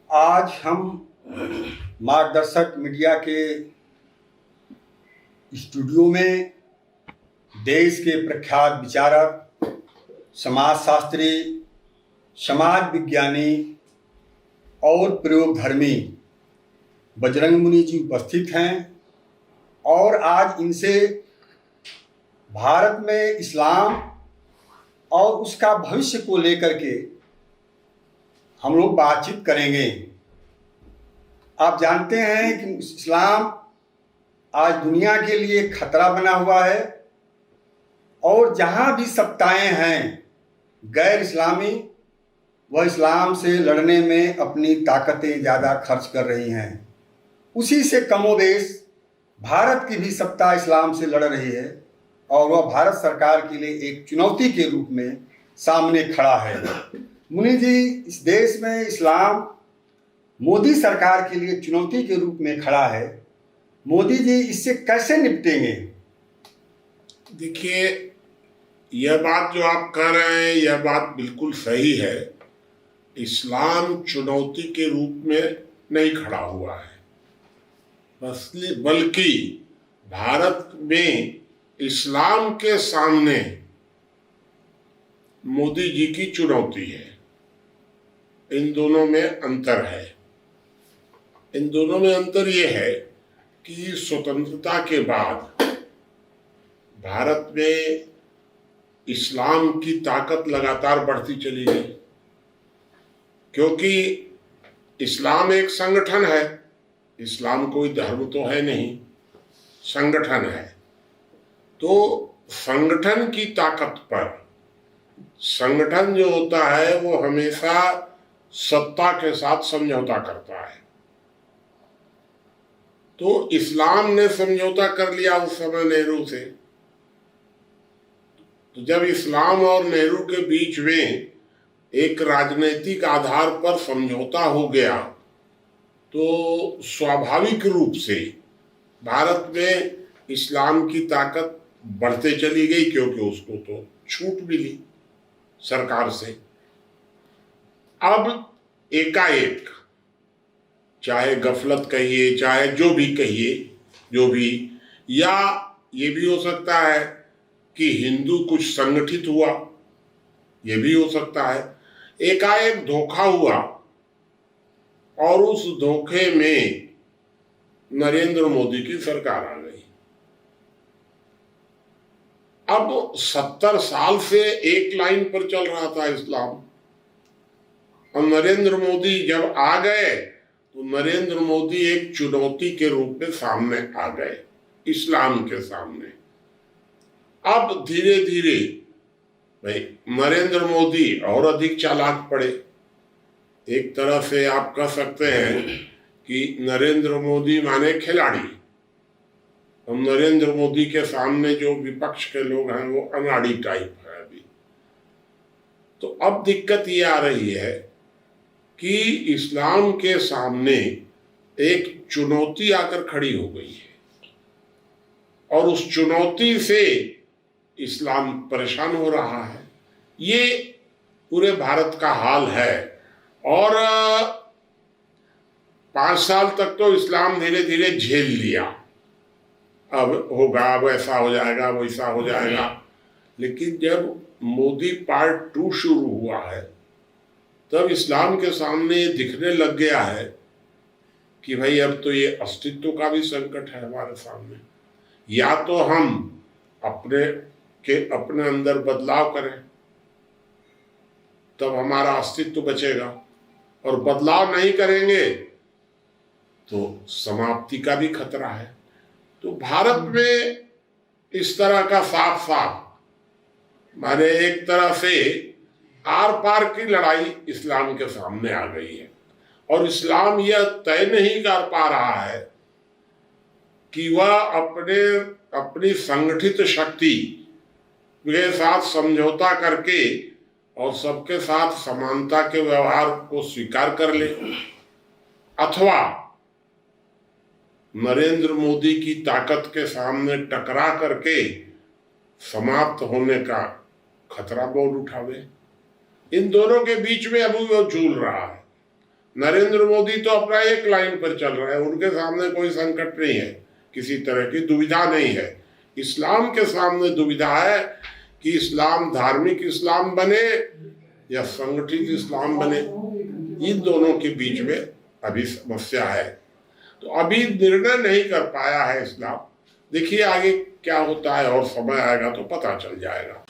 आज हम मार्गदर्शक मीडिया के स्टूडियो में देश के प्रख्यात विचारक, समाजशास्त्री, समाज विज्ञानी और प्रयोगधर्मी बजरंग मुनि जी उपस्थित हैं और आज इनसे भारत में इस्लाम और उसका भविष्य को लेकर के हम लोग बातचीत करेंगे। आप जानते हैं कि इस्लाम आज दुनिया के लिए खतरा बना हुआ है और जहाँ भी सत्ताएं हैं गैर इस्लामी, वह इस्लाम से लड़ने में अपनी ताकतें ज़्यादा खर्च कर रही हैं। उसी से कमोबेश भारत की भी सत्ता इस्लाम से लड़ रही है और वह भारत सरकार के लिए एक चुनौती के रूप में सामने खड़ा है। मुनि जी, इस देश में इस्लाम मोदी सरकार के लिए चुनौती के रूप में खड़ा है। मोदी जी इससे कैसे निपटेंगे? देखिए, यह बात जो आप कह रहे हैं यह बात बिल्कुल सही है। इस्लाम चुनौती के रूप में नहीं खड़ा हुआ है, बल्कि भारत में इस्लाम के सामने मोदी जी की चुनौती है। इन दोनों में अंतर है। इन दोनों में अंतर यह है कि स्वतंत्रता के बाद भारत में इस्लाम की ताकत लगातार बढ़ती चली गई, क्योंकि इस्लाम एक संगठन है। इस्लाम कोई धर्म तो है नहीं, संगठन है। तो संगठन की ताकत पर, संगठन जो होता है वो हमेशा सत्ता के साथ समझौता करता है। तो इस्लाम ने समझौता कर लिया उस समय नेहरू से। तो जब इस्लाम और नेहरू के बीच में एक राजनीतिक आधार पर समझौता हो गया तो स्वाभाविक रूप से भारत में इस्लाम की ताकत बढ़ते चली गई, क्योंकि उसको तो छूट मिली सरकार से। अब एकाएक, चाहे गफलत कहिए, चाहे जो भी कहिए, या ये भी हो सकता है कि हिंदू कुछ संगठित हुआ, ये भी हो सकता है। एकाएक धोखा हुआ और उस धोखे में नरेंद्र मोदी की सरकार आ गई। अब 70 साल से एक लाइन पर चल रहा था इस्लाम, और नरेंद्र मोदी जब आ गए तो नरेंद्र मोदी एक चुनौती के रूप में सामने आ गए, इस्लाम के सामने। अब धीरे धीरे भाई नरेंद्र मोदी और अधिक चालाक पड़े। एक तरह से आप कह सकते हैं कि नरेंद्र मोदी माने खिलाड़ी। हम नरेंद्र मोदी के सामने जो विपक्ष के लोग हैं वो अनाड़ी टाइप है अभी। तो अब दिक्कत ये आ रही है कि इस्लाम के सामने एक चुनौती आकर खड़ी हो गई है और उस चुनौती से इस्लाम परेशान हो रहा है। ये पूरे भारत का हाल है। और 5 साल तक तो इस्लाम धीरे धीरे झेल लिया, अब होगा, अब ऐसा हो जाएगा, वैसा हो जाएगा। लेकिन जब मोदी पार्ट 2 शुरू हुआ है तब इस्लाम के सामने ये दिखने लग गया है कि भाई अब तो ये अस्तित्व का भी संकट है हमारे सामने। या तो हम अपने अंदर बदलाव करें तब हमारा अस्तित्व बचेगा, और बदलाव नहीं करेंगे तो समाप्ति का भी खतरा है। तो भारत में इस तरह का साफ साफ माने एक तरह से आर पार की लड़ाई इस्लाम के सामने आ गई है, और इस्लाम यह तय नहीं कर पा रहा है कि वह अपनी संगठित शक्ति के साथ समझौता करके और सबके साथ समानता के व्यवहार को स्वीकार कर ले, अथवा नरेंद्र मोदी की ताकत के सामने टकरा करके समाप्त होने का खतरा बोल उठावे। इन दोनों के बीच में अभी वो झूल रहा है। नरेंद्र मोदी तो अपना एक लाइन पर चल रहे हैं, उनके सामने कोई संकट नहीं है, किसी तरह की दुविधा नहीं है। इस्लाम के सामने दुविधा है कि इस्लाम धार्मिक इस्लाम बने या संगठित इस्लाम बने। इन दोनों के बीच में अभी समस्या है, तो अभी निर्णय नहीं कर पाया है इस्लाम। देखिए आगे क्या होता है, और समय आएगा तो पता चल जाएगा।